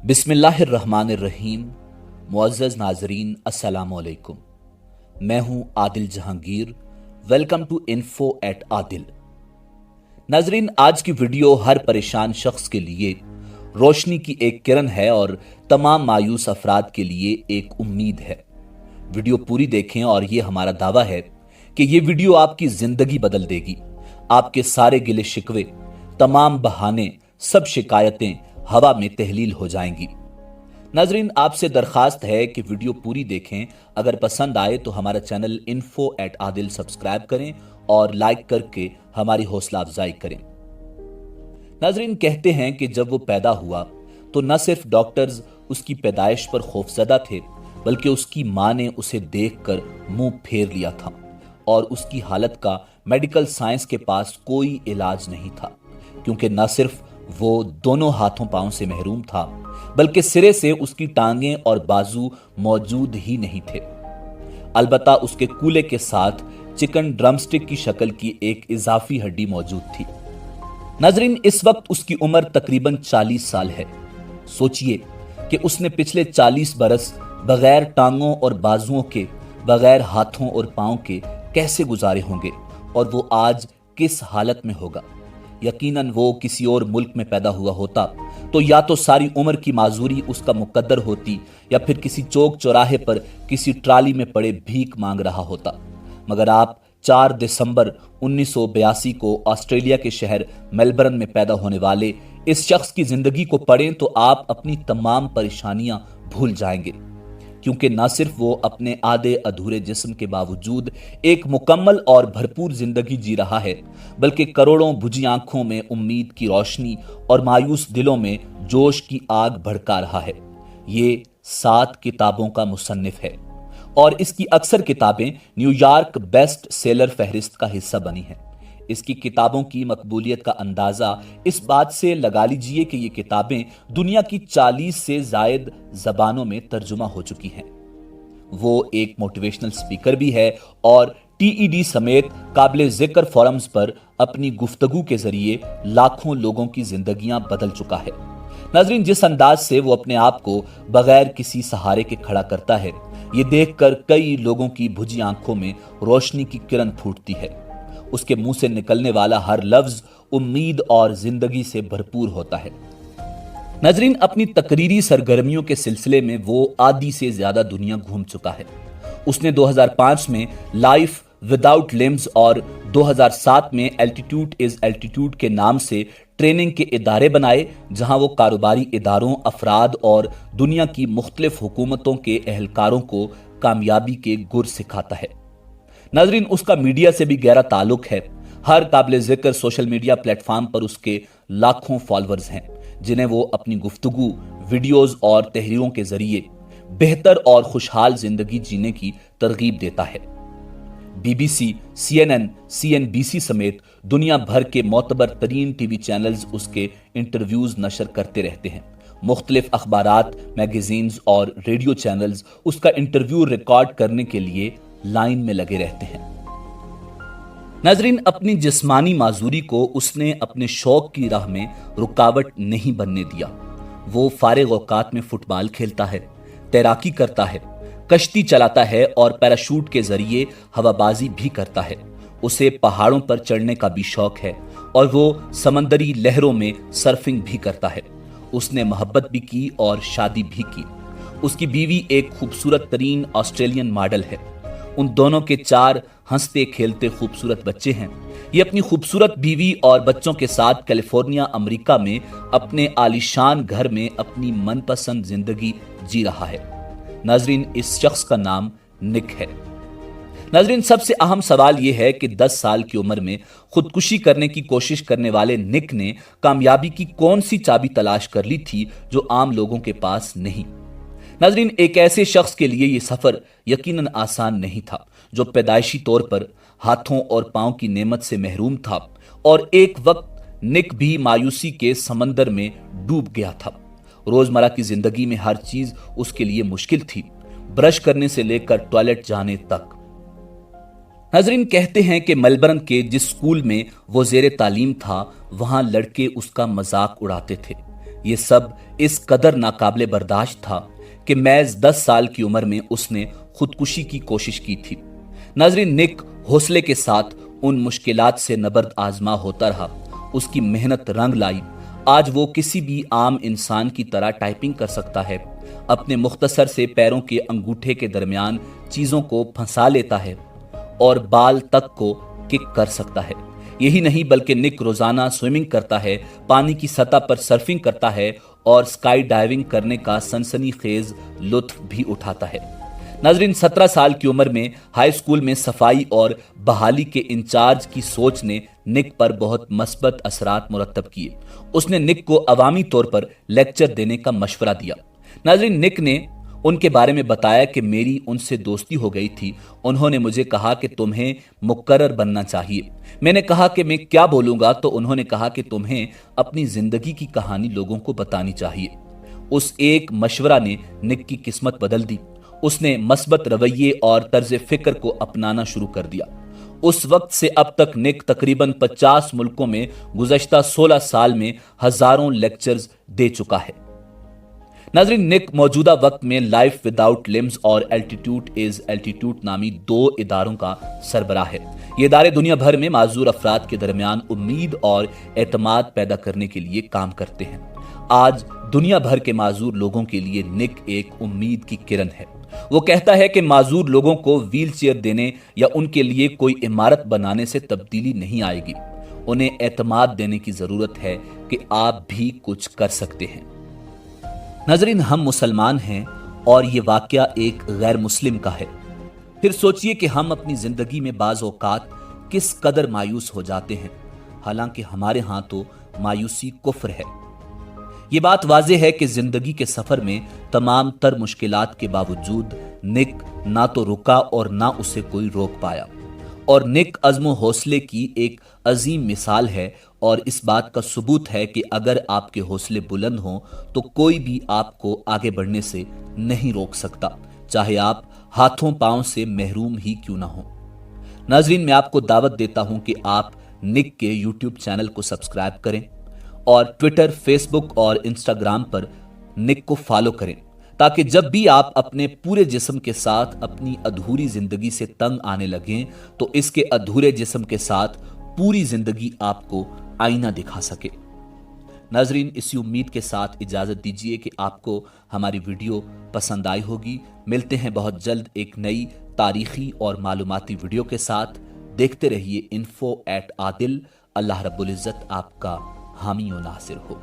बिस्मिल्लाहिर्रहमानिर्रहीम। मुअज़्ज़ज़ नाज़रीन, अस्सलामु अलैकुम। मैं हूं Adil Jahangir. Welcome to info at Adil. नाज़रीन, आज की वीडियो हर परेशान शख्स के लिए रोशनी की एक किरण है और तमाम मायूस अफराद के लिए एक उम्मीद है। वीडियो पूरी देखें और ये हमारा दावा है कि ये वीडियो आपकी जिंदगी बदल देगी। आपके सारे गिले शिकवे, तमाम बहाने, सब शिकायतें हवा में तहलील हो जाएंगी। नाजरीन, आपसे दरखास्त है कि वीडियो पूरी देखें। अगर पसंद आए तो हमारा channel info at Adil subscribe करें और लाइक करके हमारी हौसला अफजाई करें। नाजरीन, कहते हैं कि जब वो पैदा हुआ तो न सिर्फ डॉक्टर्स उसकी पैदाइश पर खौफजदा थे, बल्कि उसकी मां ने उसे देखकर मुंह फेर लिया था और उसकी हालत का मेडिकल साइंस के पास कोई इलाज नहीं था, क्योंकि न सिर्फ वो दोनों हाथों पांव से महरूम था, बल्कि सिरे से उसकी टांगें और बाजू मौजूद ही नहीं थे। अलबत्ता उसके कूले के साथ चिकन ड्रमस्टिक की शक्ल की एक इजाफी हड्डी मौजूद थी। नाजरीन, इस वक्त उसकी उम्र तकरीबन 40 साल है। सोचिए कि उसने पिछले 40 बरस बगैर टांगों और बाजुओं के, बगैर हाथों और पांव के कैसे गुजारे होंगे और वो आज किस हालत में होगा। यकीनन वो किसी और मुल्क में पैदा हुआ होता तो या तो सारी उम्र की माजूरी उसका मुकद्दर होती या फिर किसी चौक चौराहे पर किसी ट्राली में पड़े भीख मांग रहा होता। मगर आप 4 दिसंबर 1982 को ऑस्ट्रेलिया के शहर मेलबर्न में पैदा होने वाले इस शख्स की जिंदगी को पढ़ें तो आप अपनी तमाम परेशानियां भूल जाएंगे, क्योंकि न सिर्फ वो अपने आधे अधूरे जिस्म के बावजूद एक मुकम्मल और भरपूर जिंदगी जी रहा है, बल्कि करोड़ों बुझी आंखों में उम्मीद की रोशनी और मायूस दिलों में जोश की आग भड़का रहा है। ये 7 किताबों का मुसन्निफ है और इसकी अक्सर किताबें न्यूयॉर्क बेस्ट सेलर फहरिस्त का हिस्सा बनी हैं। इसकी किताबों की मकबूलियत का अंदाजा इस बात से लगा लीजिए कि ये किताबें दुनिया की 40 से जायद जबानों में तर्जुमा हो चुकी हैं। वो एक मोटिवेशनल स्पीकर भी है और टीईडी समेत काबिल जिक्र फोरम्स पर अपनी गुफ्तगू के जरिए लाखों लोगों की जिंदगियां बदल चुका है। नाजरीन, जिस अंदाज से वो अपने आप को बगैर किसी सहारे के खड़ा करता है, ये देखकर कई लोगों की भुजी आंखों में रोशनी की किरण फूटती है। उसके मुंह से निकलने वाला हर लफ्ज उम्मीद और जिंदगी से भरपूर होता है। नाजरीन, अपनी तकरीरी सरगर्मियों के सिलसिले में वो आधी से ज्यादा दुनिया घूम चुका है। उसने 2005 में लाइफ विदाउट लिम्स और 2007 में एल्टीट्यूड इज एल्टीट्यूड के नाम से ट्रेनिंग के इदारे बनाए, जहां वो कारोबारी इदारों, अफराद और दुनिया की मुख्तलिफ हुकूमतों के एहलकारों को कामयाबी के गुर सिखाता है। नाजरीन, उसका मीडिया से भी गहरा ताल्लुक है। हर काबिल जिक्र सोशल मीडिया प्लेटफॉर्म पर उसके लाखों फॉलोअर्स हैं, जिन्हें वो अपनी गुफ्तगू, वीडियोस और तहरीरों के जरिए बेहतर और खुशहाल जिंदगी जीने की तरगीब देता है। बीबीसी, CNN, CNBC समेत दुनिया भर के मोतबर तरीन टीवी चैनल्स उसके इंटरव्यूज नशर करते रहते हैं। मुख्तलिफ अखबारात, मैगजीन्स और रेडियो चैनल्स उसका इंटरव्यू रिकॉर्ड करने के लिए लाइन में लगे रहते हैं। नाजरीन, अपनी जिस्मानी माजूरी को उसने अपने शौक की राह में रुकावट नहीं बनने दिया। वो फारिग औकात में फुटबॉल खेलता है, तैराकी करता है, कश्ती चलाता है और पैराशूट के जरिए हवाबाजी भी करता है। उसे पहाड़ों पर चढ़ने का भी शौक है और वो समंदरी लहरों में सर्फिंग भी करता है। उसने मोहब्बत भी की और शादी भी की। उसकी बीवी एक खूबसूरत तरीन ऑस्ट्रेलियन मॉडल है। उन दोनों के 4 हंसते खेलते खूबसूरत बच्चे हैं। ये अपनी खूबसूरत बीवी और बच्चों के साथ कैलिफोर्निया, अमेरिका में अपने आलीशान घर में अपनी मनपसंद जिंदगी जी रहा है। नाजरीन, इस शख्स का नाम निक है। नाजरीन, सबसे अहम सवाल यह है कि 10 साल की उम्र में खुदकुशी करने की कोशिश करने वाले निक ने कामयाबी की कौन सी चाबी तलाश कर ली थी जो आम लोगों के पास नहीं। नाजरीन, एक ऐसे शख्स के लिए यह सफर यकीनन आसान नहीं था, जो पैदाइशी तौर पर हाथों और पांव की नेमत से महरूम था और एक वक्त निक भी मायूसी के समंदर में डूब गया था। रोजमर्रा की जिंदगी में हर चीज उसके लिए मुश्किल थी, ब्रश करने से लेकर टॉयलेट जाने तक। नाजरीन, कहते हैं कि मेलबर्न के जिस स्कूल में वो जेर तालीम था, वहां लड़के उसका मजाक उड़ाते थे। ये सब इस कदर नाकाबिले बर्दाश्त था कि मैज 10 साल की उम्र में उसने खुदकुशी की कोशिश की थी। नाज़रीन, निक हौसले के साथ उन मुश्किलात से नबर्द आजमा होता रहा। उसकी मेहनत रंग लाई। आज वो किसी भी आम इंसान की तरह टाइपिंग कर सकता है, अपने मुख्तसर से पैरों के अंगूठे के दरमियान चीजों को फंसा लेता है और बाल तक को किक कर सकता है। यही नहीं बल्कि निक रोजाना स्विमिंग करता है, पानी की सतह पर सर्फिंग करता है और स्काई डाइविंग करने का सनसनीखेज लुत्फ भी उठाता है। नाजरीन, 17 साल की उम्र में हाई स्कूल में सफाई और बहाली के इंचार्ज की सोच ने निक पर बहुत मस्बत असरात मुरतब किए। उसने निक को अवामी तौर पर लेक्चर देने का मशवरा दिया। नाजरीन, निक ने उनके बारे में बताया कि मेरी उनसे दोस्ती हो गई थी। उन्होंने मुझे कहा कि तुम्हें मुकर्रर बनना चाहिए। मैंने कहा कि मैं क्या बोलूंगा, तो उन्होंने कहा कि तुम्हें अपनी जिंदगी की कहानी लोगों को बतानी चाहिए। उस एक मशवरा ने निक की किस्मत बदल दी। उसने मस्बत रवैये और तर्ज फिक्र को अपनाना शुरू कर दिया। उस वक्त से अब तक निक तकरीबन 50 मुल्कों में गुज़श्ता 16 साल में हजारों लेक्चर्स दे चुका है। नाज़रीन, निक मौजूदा वक्त में लाइफ विदाउट लिम्स और एल्टीट्यूड इज एल्टीट्यूड नामी 2 इदारों का सरबराह है। ये इदारे दुनिया भर में माजूर अफराद के दरमियान उम्मीद और एतमाद पैदा करने के लिए काम करते हैं। आज दुनिया भर के माजूर लोगों के लिए निक एक उम्मीद की किरण है। वो कहता है कि माजूर लोगों को व्हील चेयर देने या उनके लिए कोई इमारत बनाने से तब्दीली नहीं आएगी। उन्हें एतमाद देने की जरूरत है कि आप भी कुछ कर सकते हैं। नाजरीन, हम मुसलमान हैं और ये वाकया एक गैर मुस्लिम का है। फिर सोचिए कि हम अपनी जिंदगी में बाज़ औकात किस कदर मायूस हो जाते हैं, हालांकि हमारे यहाँ तो मायूसी कुफ्र है। ये बात वाज़ेह है कि जिंदगी के सफर में तमाम तर मुश्किलात के बावजूद निक ना तो रुका और ना उसे कोई रोक पाया। और निक अज़्म हौसले की एक अजीम मिसाल है और इस बात का सबूत है कि अगर आपके हौसले बुलंद हों तो कोई भी आपको आगे बढ़ने से नहीं रोक सकता, चाहे आप हाथों पांव से महरूम ही क्यों ना हो। नाजरीन, मैं आपको दावत देता हूं कि आप निक के यूट्यूब चैनल को सब्सक्राइब करें और ट्विटर, फेसबुक और इंस्टाग्राम पर निक को फॉलो करें, ताकि जब भी आप अपने पूरे जिस्म के साथ अपनी अधूरी जिंदगी से तंग आने लगें तो इसके अधूरे जिस्म के साथ पूरी जिंदगी आपको आईना दिखा सके। नाजरीन, इसी उम्मीद के साथ इजाजत दीजिए कि आपको हमारी वीडियो पसंद आई होगी। मिलते हैं बहुत जल्द एक नई तारीखी और मालूमाती वीडियो के साथ। देखते रहिए info@adil। अल्लाह रब्बुल इज़्ज़त आपका हामी व नासिर हो।